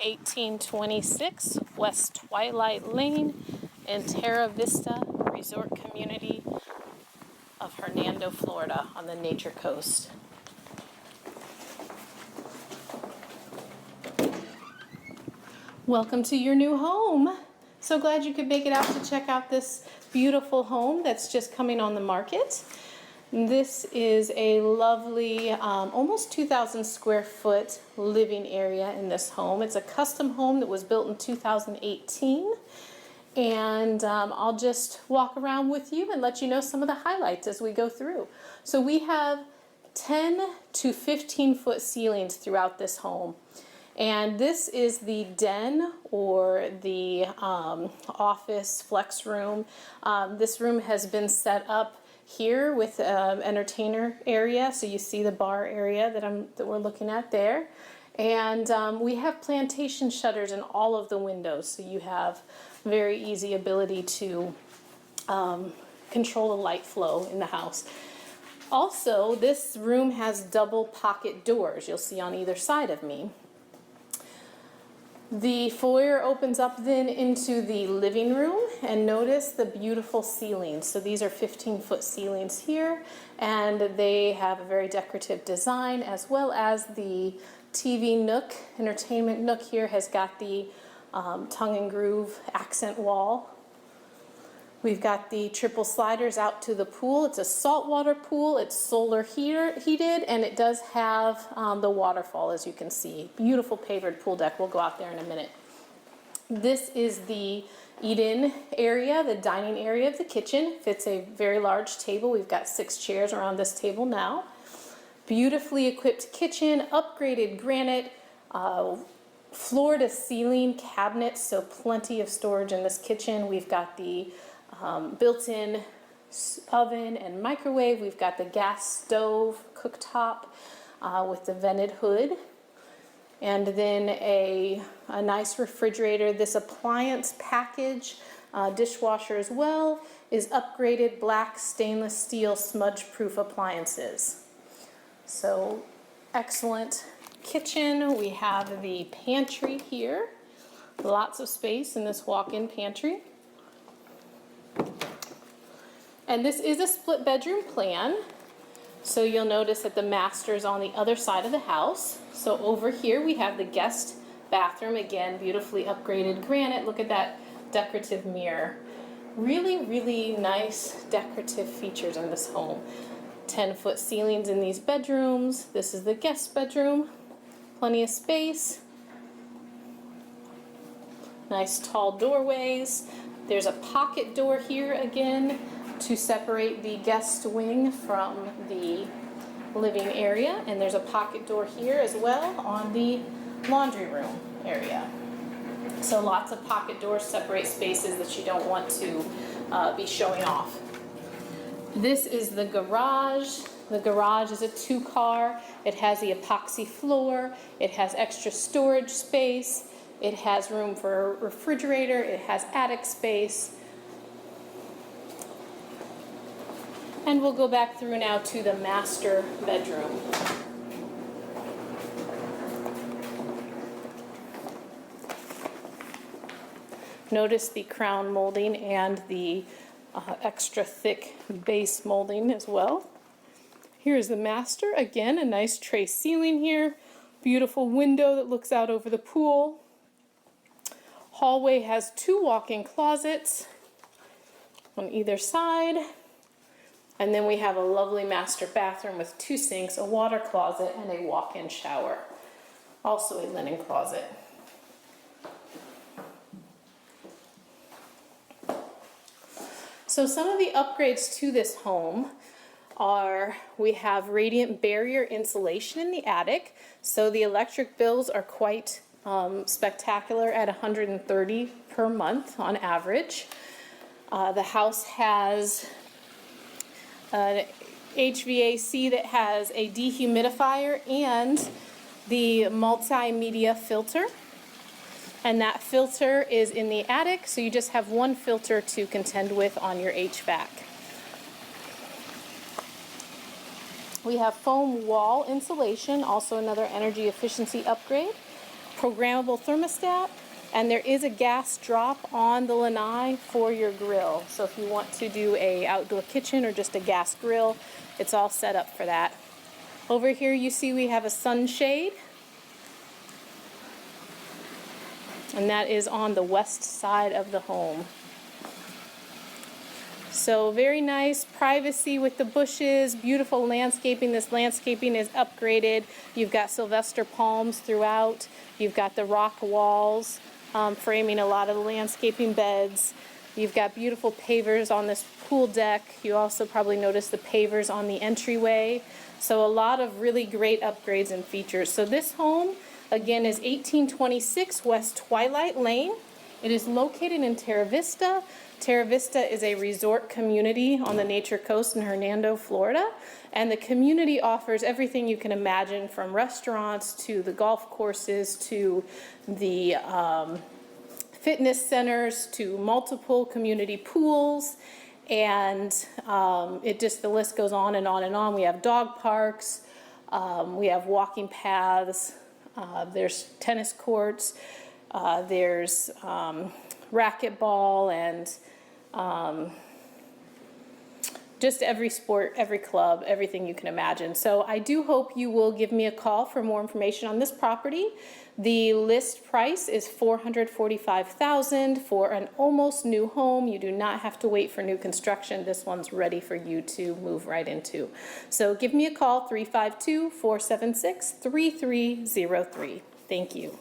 1826 West Twilight Lane in Terra Vista Resort Community of Hernando, Florida on the Nature Coast. Welcome to your new home. So glad you could make it out to check out this beautiful home that's just coming on the market. This is a lovely, almost 2,000 square foot living area in this home. It's a custom home that was built in 2018. And I'll just walk around with you and let you know some of the highlights as we go through. So we have 10 to 15 foot ceilings throughout this home. And this is the den or the office flex room. This room has been set up here with entertainer area, so you see the bar area that we're looking at there, and we have plantation shutters in all of the windows, so you have very easy ability to control the light flow in the house. Also, this room has double pocket doors you'll see on either side of me. The foyer opens up then into the living room, and notice the beautiful ceilings. So these are 15-foot ceilings here, and they have a very decorative design, as well as the TV nook, entertainment nook here has got the tongue and groove accent wall. We've got the triple sliders out to the pool. It's a saltwater pool. It's solar heated, and it does have the waterfall, as you can see. Beautiful pavered pool deck. We'll go out there in a minute. This is the eat-in area, the dining area of the kitchen. Fits a very large table. We've got 6 chairs around this table now. Beautifully equipped kitchen, upgraded granite, floor to ceiling cabinets, so plenty of storage in this kitchen. We've got the built-in oven and microwave. We've got the gas stove cooktop with the vented hood, and then a nice refrigerator. This appliance package, dishwasher as well, is upgraded black stainless steel smudge-proof appliances. So excellent kitchen. We have the pantry here. Lots of space in this walk-in pantry. And this is a split bedroom plan. So you'll notice that the master is on the other side of the house. So over here we have the guest bathroom. Again, beautifully upgraded granite. Look at that decorative mirror. Really, really nice decorative features in this home. 10-foot ceilings in these bedrooms. This is the guest bedroom. Plenty of space. Nice tall doorways. There's a pocket door here again to separate the guest wing from the living area, and there's a pocket door here as well on the laundry room area. So lots of pocket doors separate spaces that you don't want to be showing off. This is the garage. The garage is a 2-car. It has the epoxy floor. It has extra storage space. It has room for a refrigerator. It has attic space. And we'll go back through now to the master bedroom. Notice the crown molding and the extra thick base molding as well. Here's the master. Again, a nice tray ceiling here. Beautiful window that looks out over the pool. Hallway has 2 walk-in closets on either side. And then we have a lovely master bathroom with 2 sinks, a water closet, and a walk-in shower. Also a linen closet. So some of the upgrades to this home are, we have radiant barrier insulation in the attic. So the electric bills are quite spectacular at $130 per month on average. The house has an HVAC that has a dehumidifier and the multimedia filter. And that filter is in the attic, so you just have one filter to contend with on your HVAC. We have foam wall insulation, also another energy efficiency upgrade. programmable thermostat, and there is a gas drop on the lanai for your grill. So if you want to do a outdoor kitchen or just a gas grill, it's all set up for that. Over here you see we have a sunshade, and that is on the west side of the home. So very nice privacy with the bushes, beautiful landscaping. This landscaping is upgraded. You've got Sylvester palms throughout. You've got the rock walls framing a lot of the landscaping beds. You've got beautiful pavers on this pool deck. You also probably noticed the pavers on the entryway. So a lot of really great upgrades and features. So this home, again, is 1826 West Twilight Lane. It is located in Terra Vista. Terra Vista is a resort community on the Nature Coast in Hernando, Florida. And the community offers everything you can imagine, from restaurants to the golf courses to the fitness centers to multiple community pools. And the list goes on and on and on. We have dog parks, we have walking paths, there's tennis courts, there's racquetball, and just every sport, every club, everything you can imagine. So I do hope you will give me a call for more information on this property. The list price is $445,000 for an almost new home. You do not have to wait for new construction. This one's ready for you to move right into. So give me a call, 352-476-3303. Thank you.